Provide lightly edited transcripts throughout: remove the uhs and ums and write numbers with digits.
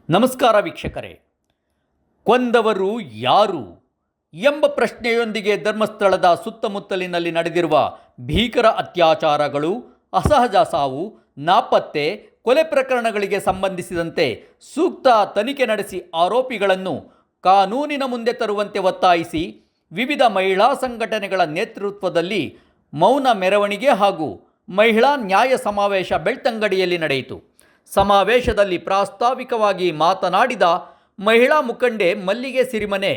ನಮಸ್ಕಾರ ವೀಕ್ಷಕರೇ. ಕೊಂದವರು ಯಾರು ಎಂಬ ಪ್ರಶ್ನೆಯೊಂದಿಗೆ ಧರ್ಮಸ್ಥಳದ ಸುತ್ತಮುತ್ತಲಿನಲ್ಲಿ ನಡೆದಿರುವ ಭೀಕರ ಅತ್ಯಾಚಾರಗಳು, ಅಸಹಜ ಸಾವು, ನಾಪತ್ತೆ, ಕೊಲೆ ಪ್ರಕರಣಗಳಿಗೆ ಸಂಬಂಧಿಸಿದಂತೆ ಸೂಕ್ತ ತನಿಖೆ ನಡೆಸಿ ಆರೋಪಿಗಳನ್ನು ಕಾನೂನಿನ ಮುಂದೆ ತರುವಂತೆ ಒತ್ತಾಯಿಸಿ ವಿವಿಧ ಮಹಿಳಾ ಸಂಘಟನೆಗಳ ನೇತೃತ್ವದಲ್ಲಿ ಮೌನ ಮೆರವಣಿಗೆ ಹಾಗೂ ಮಹಿಳಾ ನ್ಯಾಯ ಸಮಾವೇಶ ಬೆಳ್ತಂಗಡಿಯಲ್ಲಿ ನಡೆಯಿತು. ಸಮಾವೇಶದಲ್ಲಿ ಪ್ರಾಸ್ತಾವಿಕವಾಗಿ ಮಾತನಾಡಿದ ಮಹಿಳಾ ಮುಖಂಡೆ ಮಲ್ಲಿಗೆ ಸಿರಿಮನೆ,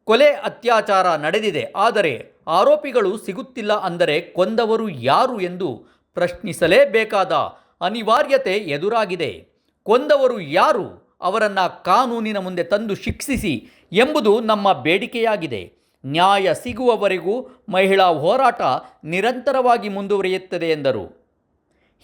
ಕೊಲೆ ಅತ್ಯಾಚಾರ ನಡೆದಿದೆ, ಆದರೆ ಆರೋಪಿಗಳು ಸಿಗುತ್ತಿಲ್ಲ ಅಂದರೆ ಕೊಂದವರು ಯಾರು ಎಂದು ಪ್ರಶ್ನಿಸಲೇಬೇಕಾದ ಅನಿವಾರ್ಯತೆ ಎದುರಾಗಿದೆ. ಕೊಂದವರು ಯಾರು, ಅವರನ್ನು ಕಾನೂನಿನ ಮುಂದೆ ತಂದು ಶಿಕ್ಷಿಸಿ ಎಂಬುದು ನಮ್ಮ ಬೇಡಿಕೆಯಾಗಿದೆ. ನ್ಯಾಯ ಸಿಗುವವರೆಗೂ ಮಹಿಳಾ ಹೋರಾಟ ನಿರಂತರವಾಗಿ ಮುಂದುವರಿಯುತ್ತದೆ ಎಂದರು.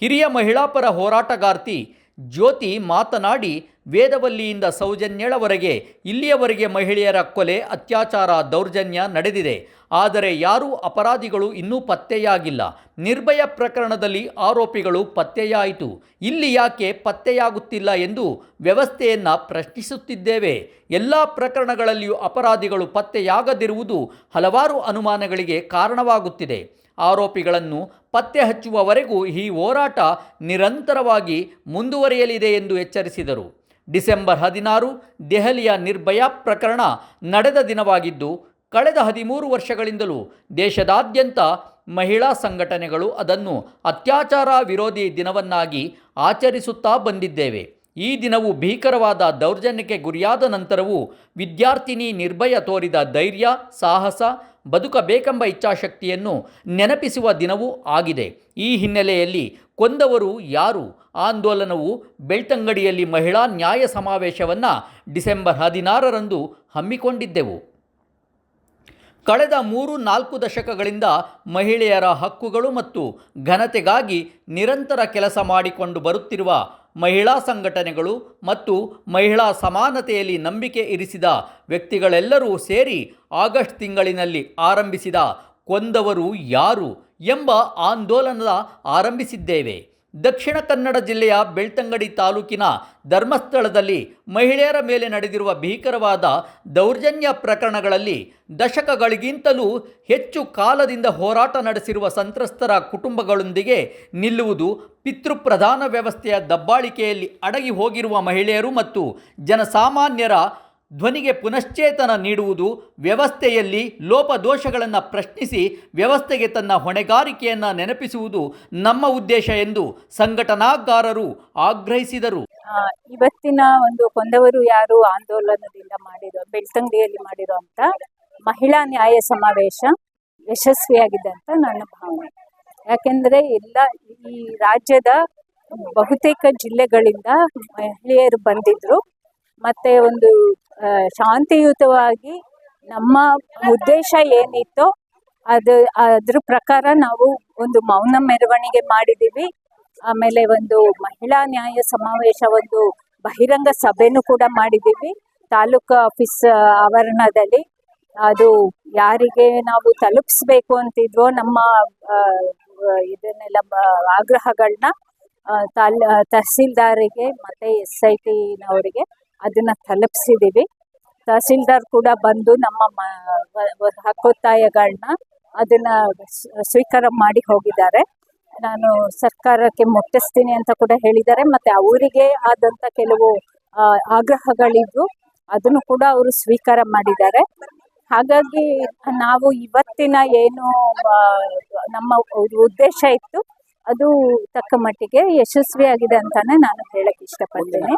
ಹಿರಿಯ ಮಹಿಳಾ ಪರ ಹೋರಾಟಗಾರ್ತಿ ಜ್ಯೋತಿ ಮಾತನಾಡಿ, ವೇದವಲ್ಲಿಯಿಂದ ಸೌಜನ್ಯಳವರೆಗೆ ಇಲ್ಲಿಯವರೆಗೆ ಮಹಿಳೆಯರ ಕೊಲೆ, ಅತ್ಯಾಚಾರ, ದೌರ್ಜನ್ಯ ನಡೆದಿದೆ. ಆದರೆ ಯಾರೂ ಅಪರಾಧಿಗಳು ಇನ್ನೂ ಪತ್ತೆಯಾಗಿಲ್ಲ. ನಿರ್ಭಯ ಪ್ರಕರಣದಲ್ಲಿ ಆರೋಪಿಗಳು ಪತ್ತೆಯಾಯಿತು, ಇಲ್ಲಿ ಯಾಕೆ ಪತ್ತೆಯಾಗುತ್ತಿಲ್ಲ ಎಂದು ವ್ಯವಸ್ಥೆಯನ್ನು ಪ್ರಶ್ನಿಸುತ್ತಿದ್ದೇವೆ. ಎಲ್ಲ ಪ್ರಕರಣಗಳಲ್ಲಿಯೂ ಅಪರಾಧಿಗಳು ಪತ್ತೆಯಾಗದಿರುವುದು ಹಲವಾರು ಅನುಮಾನಗಳಿಗೆ ಕಾರಣವಾಗುತ್ತಿದೆ. ಆರೋಪಿಗಳನ್ನು ಪತ್ತೆ ಹಚ್ಚುವವರೆಗೂ ಈ ಹೋರಾಟ ನಿರಂತರವಾಗಿ ಮುಂದುವರಿಯಲಿದೆ ಎಂದು ಎಚ್ಚರಿಸಿದರು. ಡಿಸೆಂಬರ್ 16 ದೆಹಲಿಯ ನಿರ್ಭಯ ಪ್ರಕರಣ ನಡೆದ ದಿನವಾಗಿದ್ದು, ಕಳೆದ 13 ವರ್ಷಗಳಿಂದಲೂ ದೇಶದಾದ್ಯಂತ ಮಹಿಳಾ ಸಂಘಟನೆಗಳು ಅದನ್ನು ಅತ್ಯಾಚಾರ ವಿರೋಧಿ ದಿನವನ್ನಾಗಿ ಆಚರಿಸುತ್ತಾ ಬಂದಿದ್ದೇವೆ. ಈ ದಿನವು ಭೀಕರವಾದ ದೌರ್ಜನ್ಯಕ್ಕೆ ಗುರಿಯಾದ ನಂತರವೂ ವಿದ್ಯಾರ್ಥಿನಿ ನಿರ್ಭಯ ತೋರಿದ ಧೈರ್ಯ, ಸಾಹಸ, ಬದುಕಬೇಕೆಂಬ ಇಚ್ಛಾಶಕ್ತಿಯನ್ನು ನೆನಪಿಸುವ ದಿನವೂ ಆಗಿದೆ. ಈ ಹಿನ್ನೆಲೆಯಲ್ಲಿ ಕೊಂದವರು ಯಾರು ಆಂದೋಲನವು ಬೆಳ್ತಂಗಡಿಯಲ್ಲಿ ಮಹಿಳಾ ನ್ಯಾಯ ಸಮಾವೇಶವನ್ನು ಡಿಸೆಂಬರ್ 16ರಂದು ಹಮ್ಮಿಕೊಂಡಿದ್ದೆವು. ಕಳೆದ 3-4 ದಶಕಗಳಿಂದ ಮಹಿಳೆಯರ ಹಕ್ಕುಗಳು ಮತ್ತು ಘನತೆಗಾಗಿ ನಿರಂತರ ಕೆಲಸ ಮಾಡಿಕೊಂಡು ಬರುತ್ತಿರುವ ಮಹಿಳಾ ಸಂಘಟನೆಗಳು ಮತ್ತು ಮಹಿಳಾ ಸಮಾನತೆಯಲ್ಲಿ ನಂಬಿಕೆ ಇರಿಸಿದ ವ್ಯಕ್ತಿಗಳೆಲ್ಲರೂ ಸೇರಿ ಆಗಸ್ಟ್ ತಿಂಗಳಿನಲ್ಲಿ ಆರಂಭಿಸಿದ ಕೊಂದವರು ಯಾರು ಎಂಬ ಆಂದೋಲನ ಆರಂಭಿಸಿದ್ದೇವೆ. ದಕ್ಷಿಣ ಕನ್ನಡ ಜಿಲ್ಲೆಯ ಬೆಳ್ತಂಗಡಿ ತಾಲೂಕಿನ ಧರ್ಮಸ್ಥಳದಲ್ಲಿ ಮಹಿಳೆಯರ ಮೇಲೆ ನಡೆದಿರುವ ಭೀಕರವಾದ ದೌರ್ಜನ್ಯ ಪ್ರಕರಣಗಳಲ್ಲಿ ದಶಕಗಳಿಗಿಂತಲೂ ಹೆಚ್ಚು ಕಾಲದಿಂದ ಹೋರಾಟ ನಡೆಸಿರುವ ಸಂತ್ರಸ್ತರ ಕುಟುಂಬಗಳೊಂದಿಗೆ ನಿಲ್ಲುವುದು, ಪಿತೃಪ್ರಧಾನ ವ್ಯವಸ್ಥೆಯ ದಬ್ಬಾಳಿಕೆಯಲ್ಲಿ ಅಡಗಿ ಹೋಗಿರುವ ಮಹಿಳೆಯರು ಮತ್ತು ಜನಸಾಮಾನ್ಯರ ಧ್ವನಿಗೆ ಪುನಶ್ಚೇತನ ನೀಡುವುದು, ವ್ಯವಸ್ಥೆಯಲ್ಲಿ ಲೋಪದೋಷಗಳನ್ನು ಪ್ರಶ್ನಿಸಿ ವ್ಯವಸ್ಥೆಗೆ ತನ್ನ ಹೊಣೆಗಾರಿಕೆಯನ್ನು ನೆನಪಿಸುವುದು ನಮ್ಮ ಉದ್ದೇಶ ಎಂದು ಸಂಘಟನಾಗಾರರು ಆಗ್ರಹಿಸಿದರು. ಇವತ್ತಿನ ಒಂದು ಕೊಂದವರು ಯಾರು ಆಂದೋಲನದಿಂದ ಬೆಳ್ತಂಗಡಿಯಲ್ಲಿ ಮಾಡಿರುವಂತ ಮಹಿಳಾ ನ್ಯಾಯ ಸಮಾವೇಶ ಯಶಸ್ವಿಯಾಗಿದೆ ಅಂತ ನನ್ನ ಭಾವನೆ. ಯಾಕೆಂದ್ರೆ ಈ ರಾಜ್ಯದ ಬಹುತೇಕ ಜಿಲ್ಲೆಗಳಿಂದ ಮಹಿಳೆಯರು ಬಂದಿದ್ರು. ಮತ್ತೆ ಒಂದು ಶಾಂತಿಯುತವಾಗಿ ನಮ್ಮ ಉದ್ದೇಶ ಏನಿತ್ತೋ ಅದ್ರ ಪ್ರಕಾರ ನಾವು ಒಂದು ಮೌನ ಮೆರವಣಿಗೆ ಮಾಡಿದ್ದೀವಿ. ಆಮೇಲೆ ಒಂದು ಮಹಿಳಾ ನ್ಯಾಯ ಸಮಾವೇಶ, ಒಂದು ಬಹಿರಂಗ ಸಭೆನೂ ಕೂಡ ಮಾಡಿದ್ದೀವಿ ತಾಲೂಕು ಆಫೀಸ್ ಆವರಣದಲ್ಲಿ. ಅದು ಯಾರಿಗೆ ನಾವು ತಲುಪಿಸ್ಬೇಕು ಅಂತಿದ್ವೋ ನಮ್ಮ ಇದನ್ನೆಲ್ಲ ಆಗ್ರಹಗಳನ್ನ ತಹಸೀಲ್ದಾರಿಗೆ ಮತ್ತೆ SIT ನವರಿಗೆ ಅದನ್ನ ತಲುಪಿಸಿದ್ದೀವಿ. ತಹಸೀಲ್ದಾರ್ ಕೂಡ ಬಂದು ನಮ್ಮ ಹಕ್ಕೊತ್ತಾಯಗಳನ್ನ ಅದನ್ನ ಸ್ವೀಕಾರ ಮಾಡಿ ಹೋಗಿದ್ದಾರೆ. ನಾನು ಸರ್ಕಾರಕ್ಕೆ ಮುಟ್ಟಿಸ್ತೀನಿ ಅಂತ ಕೂಡ ಹೇಳಿದ್ದಾರೆ. ಮತ್ತೆ ಅವರಿಗೆ ಆದಂತ ಕೆಲವು ಆಗ್ರಹಗಳಿದ್ವು, ಅದನ್ನು ಕೂಡ ಅವರು ಸ್ವೀಕಾರ ಮಾಡಿದ್ದಾರೆ. ಹಾಗಾಗಿ ನಾವು ಇವತ್ತಿನ ಏನು ನಮ್ಮ ಉದ್ದೇಶ ಇತ್ತು ಅದು ತಕ್ಕ ಮಟ್ಟಿಗೆ ಯಶಸ್ವಿಯಾಗಿದೆ ಅಂತಾನೆ ನಾನು ಹೇಳಕ್ ಇಷ್ಟಪಡ್ತೇನೆ.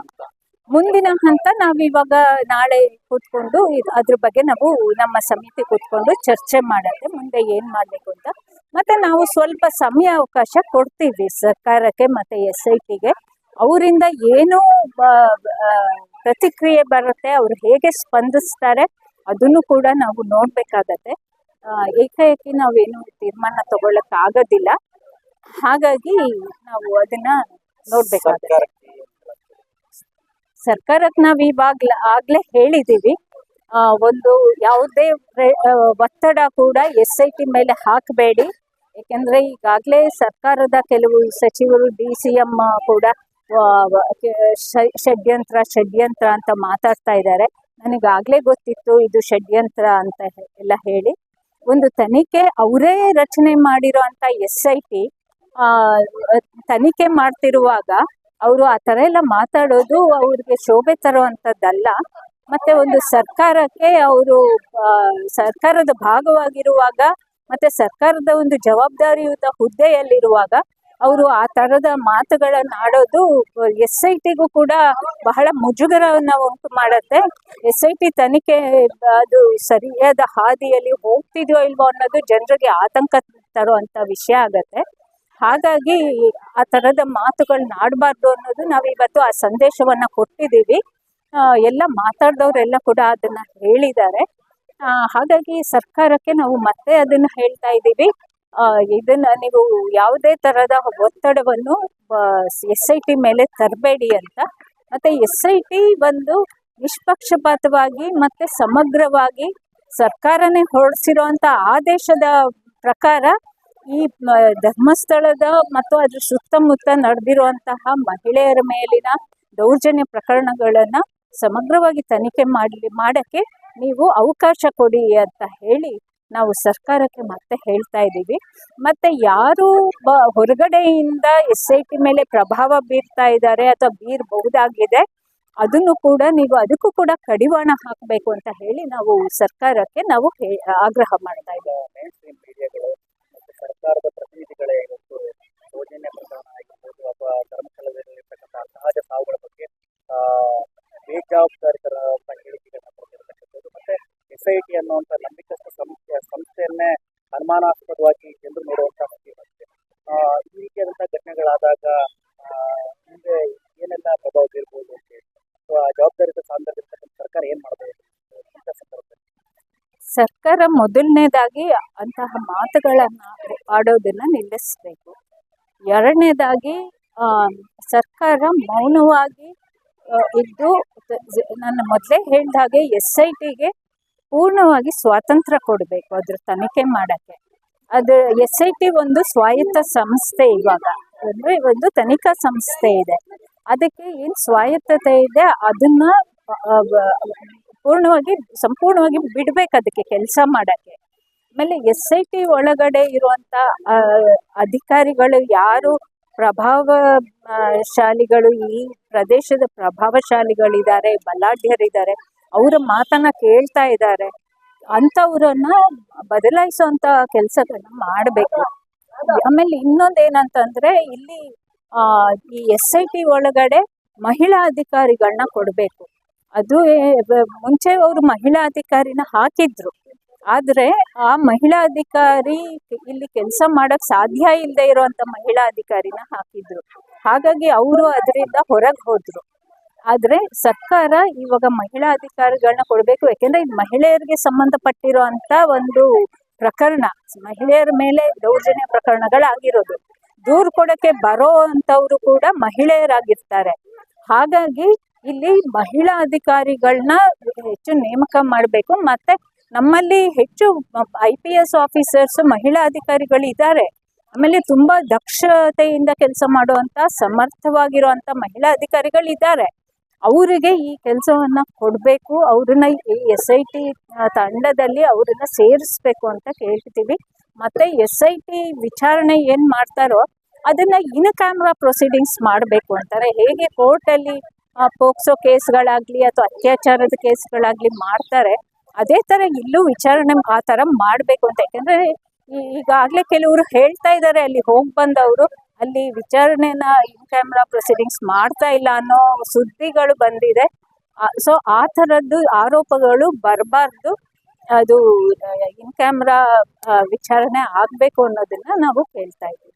ಮುಂದಿನ ಹಂತ ನಾವಿವಾಗ ನಾಳೆ ಕೂತ್ಕೊಂಡು ಅದ್ರ ಬಗ್ಗೆ ನಾವು ನಮ್ಮ ಸಮಿತಿ ಕೂತ್ಕೊಂಡು ಚರ್ಚೆ ಮಾಡತ್ತೆ ಮುಂದೆ ಏನ್ ಮಾಡ್ಬೇಕು ಅಂತ. ಮತ್ತೆ ನಾವು ಸ್ವಲ್ಪ ಸಮಯ ಅವಕಾಶ ಕೊಡ್ತೀವಿ ಸರ್ಕಾರಕ್ಕೆ ಮತ್ತೆ SITಗೆ. ಅವರಿಂದ ಏನು ಪ್ರತಿಕ್ರಿಯೆ ಬರುತ್ತೆ, ಅವ್ರು ಹೇಗೆ ಸ್ಪಂದಿಸ್ತಾರೆ ಅದನ್ನು ಕೂಡ ನಾವು ನೋಡ್ಬೇಕಾಗತ್ತೆ. ಏಕಾಏಕಿ ನಾವೇನು ತೀರ್ಮಾನ ತಗೊಳಕ್ ಆಗೋದಿಲ್ಲ. ಹಾಗಾಗಿ ನಾವು ಅದನ್ನ ನೋಡ್ಬೇಕಾಗತ್ತೆ. ಸರ್ಕಾರಕ್ಕೆ ನಾವು ಆಗ್ಲೇ ಹೇಳಿದ್ದೀವಿ, ಒಂದು ಯಾವುದೇ ಒತ್ತಡ ಕೂಡ SIT ಮೇಲೆ ಹಾಕಬೇಡಿ. ಯಾಕೆಂದ್ರೆ ಈಗಾಗಲೇ ಸರ್ಕಾರದ ಕೆಲವು ಸಚಿವರು DCM ಕೂಡ ಷಡ್ಯಂತ್ರ ಅಂತ ಮಾತಾಡ್ತಾ ಇದ್ದಾರೆ. ನನಗಾಗಲೇ ಗೊತ್ತಿತ್ತು ಇದು ಷಡ್ಯಂತ್ರ ಅಂತ ಎಲ್ಲ ಹೇಳಿ. ಒಂದು ತನಿಖೆ ಅವರೇ ರಚನೆ ಮಾಡಿರೋ ಅಂತ SIT ತನಿಖೆ ಮಾಡ್ತಿರುವಾಗ ಅವರು ಆ ಥರ ಎಲ್ಲ ಮಾತಾಡೋದು ಅವ್ರಿಗೆ ಶೋಭೆ ತರುವಂಥದ್ದಲ್ಲ. ಮತ್ತೆ ಒಂದು ಸರ್ಕಾರಕ್ಕೆ ಅವರು ಸರ್ಕಾರದ ಭಾಗವಾಗಿರುವಾಗ ಮತ್ತೆ ಸರ್ಕಾರದ ಒಂದು ಜವಾಬ್ದಾರಿಯುತ ಹುದ್ದೆಯಲ್ಲಿರುವಾಗ ಅವರು ಆ ಥರದ ಮಾತುಗಳನ್ನು ಆಡೋದು SITಗೂ ಕೂಡ ಬಹಳ ಮುಜುಗರವನ್ನು ಉಂಟು ಮಾಡುತ್ತೆ. SIT ತನಿಖೆ ಅದು ಸರಿಯಾದ ಹಾದಿಯಲ್ಲಿ ಹೋಗ್ತಿದೆಯೋ ಇಲ್ವೋ ಅನ್ನೋದು ಜನರಿಗೆ ಆತಂಕ ತರುವಂಥ ವಿಷಯ ಆಗತ್ತೆ. ಹಾಗಾಗಿ ಆ ಥರದ ಮಾತುಗಳನ್ನ ಆಡಬಾರ್ದು ಅನ್ನೋದು ನಾವಿವತ್ತು ಆ ಸಂದೇಶವನ್ನು ಕೊಟ್ಟಿದ್ದೀವಿ. ಎಲ್ಲ ಮಾತಾಡಿದವರೆಲ್ಲ ಕೂಡ ಅದನ್ನು ಹೇಳಿದ್ದಾರೆ. ಹಾಗಾಗಿ ಸರ್ಕಾರಕ್ಕೆ ನಾವು ಮತ್ತೆ ಅದನ್ನು ಹೇಳ್ತಾ ಇದ್ದೀವಿ, ಇದನ್ನು ನೀವು ಯಾವುದೇ ಥರದ ಒತ್ತಡವನ್ನು SIT ಮೇಲೆ ತರಬೇಡಿ ಅಂತ. ಮತ್ತು SIT ಒಂದು ನಿಷ್ಪಕ್ಷಪಾತವಾಗಿ ಮತ್ತು ಸಮಗ್ರವಾಗಿ ಸರ್ಕಾರನೇ ಹೊರಡಿಸಿರುವಂಥ ಆದೇಶದ ಪ್ರಕಾರ ಈ ಧರ್ಮಸ್ಥಳದ ಮತ್ತು ಅದ್ರ ಸುತ್ತಮುತ್ತ ನಡೆದಿರುವಂತಹ ಮಹಿಳೆಯರ ಮೇಲಿನ ದೌರ್ಜನ್ಯ ಪ್ರಕರಣಗಳನ್ನು ಸಮಗ್ರವಾಗಿ ತನಿಖೆ ಮಾಡೋಕ್ಕೆ ನೀವು ಅವಕಾಶ ಕೊಡಿ ಅಂತ ಹೇಳಿ ನಾವು ಸರ್ಕಾರಕ್ಕೆ ಮತ್ತೆ ಹೇಳ್ತಾ ಇದ್ದೀವಿ. ಮತ್ತು ಯಾರು ಹೊರಗಡೆಯಿಂದ SIT ಮೇಲೆ ಪ್ರಭಾವ ಬೀರ್ತಾ ಇದ್ದಾರೆ ಅಥವಾ ಬೀರಬಹುದಾಗಿದೆ ಅದನ್ನು ಕೂಡ ನೀವು ಅದಕ್ಕೂ ಕೂಡ ಕಡಿವಾಣ ಹಾಕಬೇಕು ಅಂತ ಹೇಳಿ ನಾವು ಸರ್ಕಾರಕ್ಕೆ ನಾವು ಆಗ್ರಹ ಮಾಡ್ತಾ ಇದ್ದೇವೆ. ಸರ್ಕಾರದ ಪ್ರತಿನಿಧಿಗಳೇ ಇವತ್ತು ದೌರ್ಜನ್ಯ ಪ್ರಕರಣ ಆಗಿರ್ಬೋದು ಅಥವಾ ಧರ್ಮಸ್ಥಳದಲ್ಲಿರ್ತಕ್ಕಂಥ ಸಹಜ ಸಾವುಗಳ ಬಗ್ಗೆ ಬೇಜವಾಬ್ದಾರಿತರ ಹೇಳಿಕೆಗಳನ್ನ ಕೊಟ್ಟಿರತಕ್ಕಂಥದ್ದು ಮತ್ತೆ SIT ಅನ್ನುವಂಥ ನಂಬಿಕಸ್ಥ ಸಂಸ್ಥೆಯನ್ನೇ ಅನುಮಾನಾಸ್ಪದವಾಗಿ ಜನರು ನೋಡುವಂಥ ಸ್ಥಿತಿ. ಈ ರೀತಿಯಾದಂಥ ಘಟನೆಗಳಾದಾಗ ಮುಂದೆ ಏನೆಲ್ಲ ಪ್ರಭಾವ ಬೀರ್ಬೋದು ಅಂತ ಹೇಳಿ ಅಥವಾ ಜವಾಬ್ದಾರಿತ ಸ್ಥಾನದಲ್ಲಿರ್ತಕ್ಕಂಥ ಸರ್ಕಾರ ಏನು ಮಾಡಬಹುದು ಇಂಥ ಸಂದರ್ಭದಲ್ಲಿ? ಸರ್ಕಾರ ಮೊದಲನೇದಾಗಿ ಅಂತಹ ಮಾತುಗಳನ್ನು ಆಡೋದನ್ನು ನಿಲ್ಲಿಸಬೇಕು. ಎರಡನೇದಾಗಿ ಸರ್ಕಾರ ಮೌನವಾಗಿ ಇದ್ದು ನಾನು ಮೊದಲೇ ಹೇಳಿದ ಹಾಗೆ SITಗೆ ಪೂರ್ಣವಾಗಿ ಸ್ವಾತಂತ್ರ್ಯ ಕೊಡಬೇಕು ಅದ್ರ ತನಿಖೆ ಮಾಡೋಕ್ಕೆ. ಅದು SIT ಒಂದು ಸ್ವಾಯತ್ತ ಸಂಸ್ಥೆ, ಇವಾಗ ಅಂದರೆ ಒಂದು ತನಿಖಾ ಸಂಸ್ಥೆ ಇದೆ. ಅದಕ್ಕೆ ಏನು ಸ್ವಾಯತ್ತತೆ ಇದೆ ಅದನ್ನು ಸಂಪೂರ್ಣವಾಗಿ ಬಿಡಬೇಕು ಅದಕ್ಕೆ ಕೆಲಸ ಮಾಡೋಕ್ಕೆ. ಆಮೇಲೆ SIT ಒಳಗಡೆ ಇರುವಂಥ ಅಧಿಕಾರಿಗಳು ಯಾರು ಪ್ರಭಾವಶಾಲಿಗಳು, ಈ ಪ್ರದೇಶದ ಪ್ರಭಾವಶಾಲಿಗಳಿದ್ದಾರೆ, ಬಲಾಢ್ಯರಿದ್ದಾರೆ, ಅವರ ಮಾತನ್ನು ಕೇಳ್ತಾ ಇದ್ದಾರೆ, ಅಂಥವ್ರನ್ನ ಬದಲಾಯಿಸುವಂಥ ಕೆಲಸಗಳನ್ನ ಮಾಡಬೇಕು. ಆಮೇಲೆ ಇನ್ನೊಂದೇನಂತಂದರೆ ಇಲ್ಲಿ ಈ SIT ಒಳಗಡೆ ಮಹಿಳಾ ಅಧಿಕಾರಿಗಳನ್ನ ಕೊಡಬೇಕು. ಅದು ಮುಂಚೆ ಅವರು ಮಹಿಳಾ ಅಧಿಕಾರಿನ ಹಾಕಿದ್ರು, ಆದರೆ ಆ ಮಹಿಳಾ ಅಧಿಕಾರಿ ಇಲ್ಲಿ ಕೆಲಸ ಮಾಡೋಕ್ಕೆ ಸಾಧ್ಯ ಇಲ್ಲದೆ ಇರುವಂಥ ಮಹಿಳಾ ಅಧಿಕಾರಿನ ಹಾಕಿದ್ರು. ಹಾಗಾಗಿ ಅವರು ಅದರಿಂದ ಹೊರಗೆ ಹೋದರು. ಆದರೆ ಸರ್ಕಾರ ಇವಾಗ ಮಹಿಳಾ ಅಧಿಕಾರಿಗಳನ್ನ ಕೊಡಬೇಕು. ಯಾಕೆಂದರೆ ಇದು ಮಹಿಳೆಯರಿಗೆ ಸಂಬಂಧಪಟ್ಟಿರೋ ಅಂಥ ಒಂದು ಪ್ರಕರಣ, ಮಹಿಳೆಯರ ಮೇಲೆ ದೌರ್ಜನ್ಯ ಪ್ರಕರಣಗಳಾಗಿರೋದು. ದೂರು ಕೊಡೋಕ್ಕೆ ಬರೋ ಅಂಥವರು ಕೂಡ ಮಹಿಳೆಯರಾಗಿರ್ತಾರೆ. ಹಾಗಾಗಿ ಇಲ್ಲಿ ಮಹಿಳಾ ಅಧಿಕಾರಿಗಳನ್ನ ಹೆಚ್ಚು ನೇಮಕ ಮಾಡಬೇಕು. ಮತ್ತು ನಮ್ಮಲ್ಲಿ ಹೆಚ್ಚು IPS ಆಫೀಸರ್ಸ್ ಮಹಿಳಾ ಅಧಿಕಾರಿಗಳಿದ್ದಾರೆ. ಆಮೇಲೆ ತುಂಬ ದಕ್ಷತೆಯಿಂದ ಕೆಲಸ ಮಾಡುವಂಥ ಸಮರ್ಥವಾಗಿರುವಂಥ ಮಹಿಳಾ ಅಧಿಕಾರಿಗಳಿದ್ದಾರೆ. ಅವರಿಗೆ ಈ ಕೆಲಸವನ್ನು ಕೊಡಬೇಕು. ಅವ್ರನ್ನ ಈ SIT ತಂಡದಲ್ಲಿ ಅವ್ರನ್ನ ಸೇರಿಸ್ಬೇಕು ಅಂತ ಕೇಳ್ತೀವಿ. ಮತ್ತು SIT ವಿಚಾರಣೆ ಏನು ಮಾಡ್ತಾರೋ ಅದನ್ನು ಇನ್ ಕ್ಯಾಮ್ರಾ ಪ್ರೊಸೀಡಿಂಗ್ಸ್ ಮಾಡಬೇಕು ಅಂತಾರೆ. ಹೇಗೆ ಕೋರ್ಟಲ್ಲಿ ಪೋಕ್ಸೋ ಕೇಸ್ಗಳಾಗಲಿ ಅಥವಾ ಅತ್ಯಾಚಾರದ ಕೇಸ್ಗಳಾಗಲಿ ಮಾಡ್ತಾರೆ, ಅದೇ ಥರ ಇಲ್ಲೂ ವಿಚಾರಣೆ ಆ ಥರ ಮಾಡಬೇಕು ಅಂತ. ಯಾಕೆಂದರೆ ಈಗಾಗಲೇ ಕೆಲವರು ಹೇಳ್ತಾ ಇದ್ದಾರೆ, ಅಲ್ಲಿ ಹೋಗಿ ಬಂದವರು ಅಲ್ಲಿ ವಿಚಾರಣೆನ ಇನ್ ಕ್ಯಾಮ್ರಾ ಪ್ರೊಸೀಡಿಂಗ್ಸ್ ಮಾಡ್ತಾ ಇಲ್ಲ ಅನ್ನೋ ಸುದ್ದಿಗಳು ಬಂದಿದೆ. ಸೊ ಆ ಥರದ್ದು ಆರೋಪಗಳು ಬರಬಾರ್ದು. ಅದು ಇನ್ ಕ್ಯಾಮ್ರಾ ವಿಚಾರಣೆ ಆಗಬೇಕು ಅನ್ನೋದನ್ನು ನಾವು ಕೇಳ್ತಾ ಇದ್ದೀವಿ.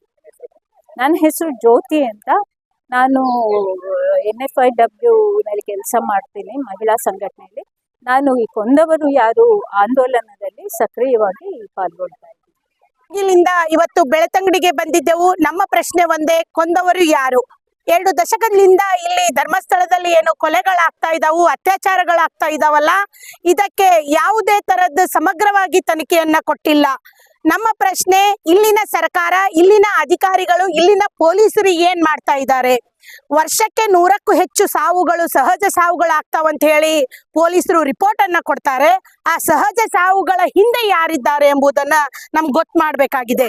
ನನ್ನ ಹೆಸರು ಜ್ಯೋತಿ ಅಂತ. ನಾನು NFIW ನಲ್ಲಿ ಕೆಲಸ ಮಾಡ್ತೀನಿ, ಮಹಿಳಾ ಸಂಘಟನೆಯಲ್ಲಿ. ನಾನು ಈ ಕೊಂದವರು ಯಾರು ಆಂದೋಲನದಲ್ಲಿ ಸಕ್ರಿಯವಾಗಿ ಪಾಲ್ಗೊಳ್ತಾ ಇದ್ದೀನಿ. ಇಲ್ಲಿಂದ ಇವತ್ತು ಬೆಳ್ತಂಗಡಿಗೆ ಬಂದಿದ್ದೆವು. ನಮ್ಮ ಪ್ರಶ್ನೆ ಒಂದೇ, ಕೊಂದವರು ಯಾರು? 2 ದಶಕಗಳಿಂದ ಇಲ್ಲಿ ಧರ್ಮಸ್ಥಳದಲ್ಲಿ ಏನು ಕೊಲೆಗಳಾಗ್ತಾ ಇದಾವು, ಅತ್ಯಾಚಾರಗಳಾಗ್ತಾ ಇದಾವಲ್ಲ, ಇದಕ್ಕೆ ಯಾವುದೇ ತರದ್ದು ಸಮಗ್ರವಾಗಿ ತನಿಖೆಯನ್ನ ಕೊಟ್ಟಿಲ್ಲ. ನಮ್ಮ ಪ್ರಶ್ನೆ, ಇಲ್ಲಿನ ಸರ್ಕಾರ, ಇಲ್ಲಿನ ಅಧಿಕಾರಿಗಳು, ಇಲ್ಲಿನ ಪೊಲೀಸರು ಏನ್ ಮಾಡ್ತಾ ಇದ್ದಾರೆ? ವರ್ಷಕ್ಕೆ 100ಕ್ಕೂ ಹೆಚ್ಚು ಸಾವುಗಳು ಸಹಜ ಸಾವುಗಳಾಗ್ತಾವಂತ ಹೇಳಿ ಪೊಲೀಸರು ರಿಪೋರ್ಟ್ ಅನ್ನ ಕೊಡ್ತಾರೆ. ಆ ಸಹಜ ಸಾವುಗಳ ಹಿಂದೆ ಯಾರಿದ್ದಾರೆ ಎಂಬುದನ್ನ ನಮ್ಗೆ ಗೊತ್ತು ಮಾಡಬೇಕಾಗಿದೆ.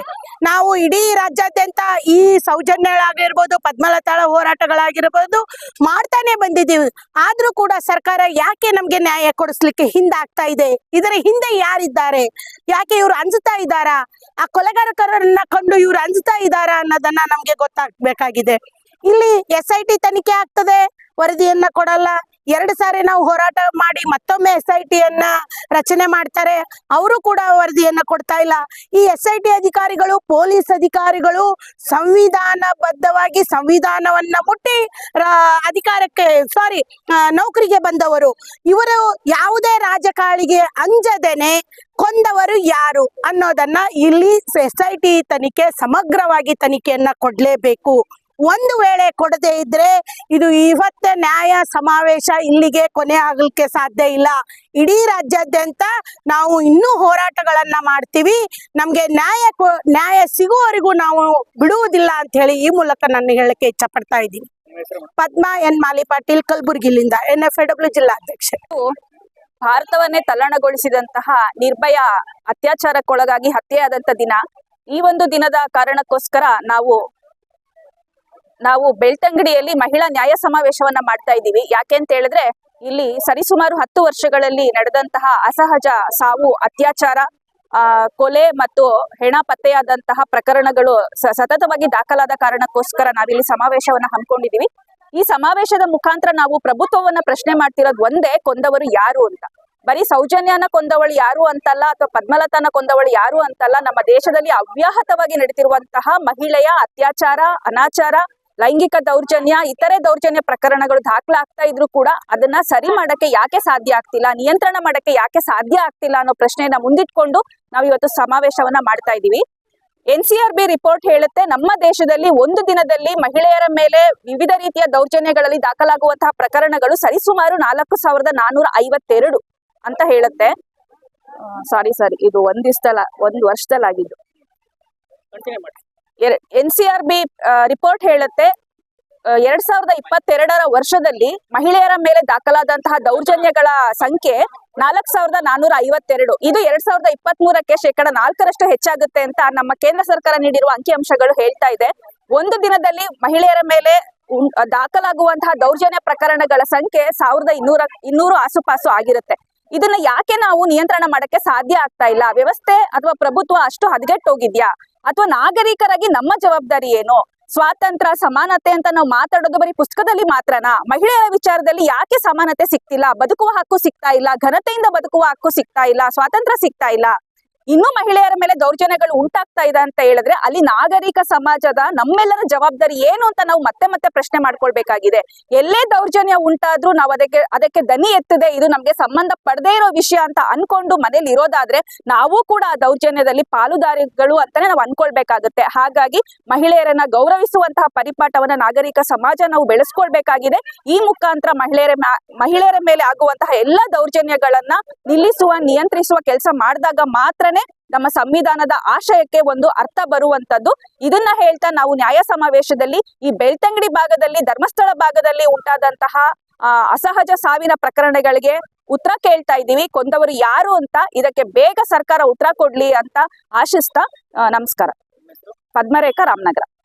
ನಾವು ಇಡೀ ರಾಜ್ಯಾದ್ಯಂತ ಈ ಸೌಜನ್ಯಗಳಾಗಿರ್ಬೋದು, ಪದ್ಮಲತಾಳ ಹೋರಾಟಗಳಾಗಿರ್ಬೋದು ಮಾಡ್ತಾನೆ ಬಂದಿದ್ದೀವಿ. ಆದ್ರೂ ಕೂಡ ಸರ್ಕಾರ ಯಾಕೆ ನಮ್ಗೆ ನ್ಯಾಯ ಕೊಡಿಸ್ಲಿಕ್ಕೆ ಹಿಂದಾಗ್ತಾ ಇದೆ? ಇದರ ಹಿಂದೆ ಯಾರಿದ್ದಾರೆ? ಯಾಕೆ ಇವ್ರು ಅಂಜುತ್ತಾ ಇದ್ದಾರಾ? ಆ ಕೊಲೆಗಾರರನ್ನ ಕಂಡು ಇವ್ರು ಅಂಜುತ್ತಾ ಇದ್ದಾರಾ ಅನ್ನೋದನ್ನ ನಮ್ಗೆ ಗೊತ್ತಾಗಬೇಕಾಗಿದೆ. ಇಲ್ಲಿ SIT ತನಿಖೆ ಆಗ್ತದೆ, ವರದಿಯನ್ನ ಕೊಡಲ್ಲ. 2 ಸಾರಿ ನಾವು ಹೋರಾಟ ಮಾಡಿ ಮತ್ತೊಮ್ಮೆ SIT ಯನ್ನ ರಚನೆ ಮಾಡ್ತಾರೆ, ಅವರು ಕೂಡ ವರದಿಯನ್ನ ಕೊಡ್ತಾ ಇಲ್ಲ. ಈ SIT ಅಧಿಕಾರಿಗಳು, ಪೊಲೀಸ್ ಅಧಿಕಾರಿಗಳು ಸಂವಿಧಾನಬದ್ಧವಾಗಿ ಸಂವಿಧಾನವನ್ನ ಮುಟ್ಟಿ ಅಧಿಕಾರಕ್ಕೆ ನೌಕರಿಗೆ ಬಂದವರು. ಇವರು ಯಾವುದೇ ರಾಜಕಾರಣಿಗೆ ಅಂಜದೇನೆ ಕೊಂದವರು ಯಾರು ಅನ್ನೋದನ್ನ ಇಲ್ಲಿ SIT ತನಿಖೆ ಸಮಗ್ರವಾಗಿ ತನಿಖೆಯನ್ನ ಕೊಡ್ಲೇಬೇಕು. ಒಂದು ವೇಳೆ ಕೊಡದೇ ಇದ್ರೆ ಇದು ಇವತ್ತೇ ನ್ಯಾಯ ಸಮಾವೇಶ ಇಲ್ಲಿಗೆ ಕೊನೆ ಆಗಲಿಕ್ಕೆ ಸಾಧ್ಯ ಇಲ್ಲ. ಇಡೀ ರಾಜ್ಯಾದ್ಯಂತ ನಾವು ಇನ್ನೂ ಹೋರಾಟಗಳನ್ನ ಮಾಡ್ತೀವಿ. ನಮ್ಗೆ ನ್ಯಾಯ ಸಿಗುವವರೆಗೂ ನಾವು ಬಿಡುವುದಿಲ್ಲ ಅಂತ ಹೇಳಿ ಈ ಮೂಲಕ ನಾನು ಹೇಳಕ್ಕೆ ಇಚ್ಛೆ ಪಡ್ತಾ ಇದ್ದೀನಿ. ಪದ್ಮಾ ಎನ್ ಮಾಲಿ ಪಾಟೀಲ್, ಕಲಬುರಗಿಲಿಂದ, NFAW ಜಿಲ್ಲಾಧ್ಯಕ್ಷೆ. ಭಾರತವನ್ನೇ ತಲ್ಲಣಗೊಳಿಸಿದಂತಹ ನಿರ್ಭಯ ಅತ್ಯಾಚಾರಕ್ಕೊಳಗಾಗಿ ಹತ್ಯೆಯಾದಂತ ದಿನ. ಈ ಒಂದು ದಿನದ ಕಾರಣಕ್ಕೋಸ್ಕರ ನಾವು ಬೆಳ್ತಂಗಡಿಯಲ್ಲಿ ಮಹಿಳಾ ನ್ಯಾಯ ಸಮಾವೇಶವನ್ನ ಮಾಡ್ತಾ ಇದ್ದೀವಿ. ಯಾಕೆ ಅಂತ ಹೇಳಿದ್ರೆ ಇಲ್ಲಿ ಸರಿಸುಮಾರು 10 ವರ್ಷಗಳಲ್ಲಿ ನಡೆದಂತಹ ಅಸಹಜ ಸಾವು, ಅತ್ಯಾಚಾರ, ಕೊಲೆ ಮತ್ತು ಹೆಣ ಪತ್ತೆಯಾದಂತಹ ಪ್ರಕರಣಗಳು ಸತತವಾಗಿ ದಾಖಲಾದ ಕಾರಣಕ್ಕೋಸ್ಕರ ನಾವಿಲ್ಲಿ ಸಮಾವೇಶವನ್ನ ಹಮ್ಮಿಕೊಂಡಿದ್ದೀವಿ. ಈ ಸಮಾವೇಶದ ಮುಖಾಂತರ ನಾವು ಪ್ರಭುತ್ವವನ್ನ ಪ್ರಶ್ನೆ ಮಾಡ್ತಿರೋದು ಒಂದೇ, ಕೊಂದವರು ಯಾರು ಅಂತ. ಬರೀ ಸೌಜನ್ಯನ ಕೊಂದವಳು ಯಾರು ಅಂತಲ್ಲ, ಅಥವಾ ಪದ್ಮಲತಾನ ಕೊಂದವಳು ಯಾರು ಅಂತಲ್ಲ. ನಮ್ಮ ದೇಶದಲ್ಲಿ ಅವ್ಯಾಹತವಾಗಿ ನಡೀತಿರುವಂತಹ ಮಹಿಳೆಯ ಅತ್ಯಾಚಾರ, ಅನಾಚಾರ, ಲೈಂಗಿಕ ದೌರ್ಜನ್ಯ, ಇತರೆ ದೌರ್ಜನ್ಯ ಪ್ರಕರಣಗಳು ದಾಖಲಾಗ್ತಾ ಇದ್ರು ಕೂಡ ಅದನ್ನ ಸರಿ ಮಾಡಕ್ಕೆ ಯಾಕೆ ಸಾಧ್ಯ ಆಗ್ತಿಲ್ಲ, ನಿಯಂತ್ರಣ ಮಾಡಕ್ಕೆ ಯಾಕೆ ಸಾಧ್ಯ ಆಗ್ತಿಲ್ಲ ಅನ್ನೋ ಪ್ರಶ್ನೆಯನ್ನ ಮುಂದಿಟ್ಕೊಂಡು ನಾವು ಇವತ್ತು ಸಮಾವೇಶವನ್ನ ಮಾಡ್ತಾ ಇದ್ದೀವಿ. NCRB ರಿಪೋರ್ಟ್ ಹೇಳುತ್ತೆ, ನಮ್ಮ ದೇಶದಲ್ಲಿ ಒಂದು ದಿನದಲ್ಲಿ ಮಹಿಳೆಯರ ಮೇಲೆ ವಿವಿಧ ರೀತಿಯ ದೌರ್ಜನ್ಯಗಳಲ್ಲಿ ದಾಖಲಾಗುವಂತಹ ಪ್ರಕರಣಗಳು ಸರಿಸುಮಾರು 4452 ಅಂತ ಹೇಳುತ್ತೆ. ಸಾರಿ ಇದು ಒಂದು ವರ್ಷದಲ್ಲಾಗಿದ್ದು. NCRB ರಿಪೋರ್ಟ್ ಹೇಳುತ್ತೆ 2022 ವರ್ಷದಲ್ಲಿ ಮಹಿಳೆಯರ ಮೇಲೆ ದಾಖಲಾದಂತಹ ದೌರ್ಜನ್ಯಗಳ ಸಂಖ್ಯೆ 4452. ಇದು 2023ಕ್ಕೆ 4% ಹೆಚ್ಚಾಗುತ್ತೆ ಅಂತ ನಮ್ಮ ಕೇಂದ್ರ ಸರ್ಕಾರ ನೀಡಿರುವ ಅಂಕಿಅಂಶಗಳು ಹೇಳ್ತಾ ಇದೆ. ಒಂದು ದಿನದಲ್ಲಿ ಮಹಿಳೆಯರ ಮೇಲೆ ದಾಖಲಾಗುವಂತಹ ದೌರ್ಜನ್ಯ ಪ್ರಕರಣಗಳ ಸಂಖ್ಯೆ 1200 ಆಸುಪಾಸು ಆಗಿರುತ್ತೆ. ಇದನ್ನ ಯಾಕೆ ನಾವು ನಿಯಂತ್ರಣ ಮಾಡಕ್ಕೆ ಸಾಧ್ಯ ಆಗ್ತಾ ಇಲ್ಲ? ವ್ಯವಸ್ಥೆ ಅಥವಾ ಪ್ರಭುತ್ವ ಅಷ್ಟು ಹದಗೆಟ್ಟೋಗಿದ್ಯಾ? ಅಥವಾ ನಾಗರಿಕರಾಗಿ ನಮ್ಮ ಜವಾಬ್ದಾರಿ ಏನು? ಸ್ವಾತಂತ್ರ್ಯ, ಸಮಾನತೆ ಅಂತ ನಾವು ಮಾತಾಡೋದು ಬರೀ ಪುಸ್ತಕದಲ್ಲಿ ಮಾತ್ರನಾ? ಮಹಿಳೆಯರ ವಿಚಾರದಲ್ಲಿ ಯಾಕೆ ಸಮಾನತೆ ಸಿಗ್ತಿಲ್ಲ? ಬದುಕುವ ಹಕ್ಕು ಸಿಗ್ತಾ ಇಲ್ಲ, ಘನತೆಯಿಂದ ಬದುಕುವ ಹಕ್ಕು ಸಿಗ್ತಾ ಇಲ್ಲ, ಸ್ವಾತಂತ್ರ್ಯ ಸಿಗ್ತಾ ಇಲ್ಲ. ಇನ್ನೂ ಮಹಿಳೆಯರ ಮೇಲೆ ದೌರ್ಜನ್ಯಗಳು ಉಂಟಾಗ್ತಾ ಇದೆ ಅಂತ ಹೇಳಿದ್ರೆ ಅಲ್ಲಿ ನಾಗರಿಕ ಸಮಾಜದ ನಮ್ಮೆಲ್ಲರ ಜವಾಬ್ದಾರಿ ಏನು ಅಂತ ನಾವು ಮತ್ತೆ ಪ್ರಶ್ನೆ ಮಾಡ್ಕೊಳ್ಬೇಕಾಗಿದೆ. ಎಲ್ಲೇ ದೌರ್ಜನ್ಯ ಉಂಟಾದ್ರೂ ನಾವು ಅದಕ್ಕೆ ದನಿ ಎತ್ತದೆ, ಇದು ನಮ್ಗೆ ಸಂಬಂಧ ಪಡದೇ ಇರೋ ವಿಷಯ ಅಂತ ಅನ್ಕೊಂಡು ಮನೇಲಿ ಇರೋದಾದ್ರೆ ನಾವು ಕೂಡ ಆ ದೌರ್ಜನ್ಯದಲ್ಲಿ ಪಾಲುದಾರಿಗಳು ಅಂತಾನೆ ನಾವು ಅನ್ಕೊಳ್ಬೇಕಾಗುತ್ತೆ. ಹಾಗಾಗಿ ಮಹಿಳೆಯರನ್ನ ಗೌರವಿಸುವಂತಹ ಪರಿಪಾಠವನ್ನ ನಾಗರಿಕ ಸಮಾಜ ನಾವು ಬೆಳೆಸ್ಕೊಳ್ಬೇಕಾಗಿದೆ. ಈ ಮುಖಾಂತರ ಮಹಿಳೆಯರ ಮೇಲೆ ಆಗುವಂತಹ ಎಲ್ಲಾ ದೌರ್ಜನ್ಯಗಳನ್ನ ನಿಯಂತ್ರಿಸುವ ಕೆಲಸ ಮಾಡಿದಾಗ ಮಾತ್ರನೇ ನಮ್ಮ ಸಂವಿಧಾನದ ಆಶಯಕ್ಕೆ ಒಂದು ಅರ್ಥ ಬರುವಂತದ್ದು. ಇದನ್ನ ಹೇಳ್ತಾ ನಾವು ನ್ಯಾಯ ಸಮಾವೇಶದಲ್ಲಿ ಈ ಬೆಳ್ತಂಗಡಿ ಭಾಗದಲ್ಲಿ, ಧರ್ಮಸ್ಥಳ ಭಾಗದಲ್ಲಿ ಉಂಟಾದಂತಹ ಅಸಹಜ ಸಾವಿನ ಪ್ರಕರಣಗಳಿಗೆ ಉತ್ತರ ಕೇಳ್ತಾ ಇದ್ದೀವಿ. ಕೊಂದವರು ಯಾರು ಅಂತ ಇದಕ್ಕೆ ಬೇಗ ಸರ್ಕಾರ ಉತ್ತರ ಕೊಡ್ಲಿ ಅಂತ ಆಶಿಸ್ತಾ ನಮಸ್ಕಾರ. ಪದ್ಮರೇಖಾ, ರಾಮನಗರ.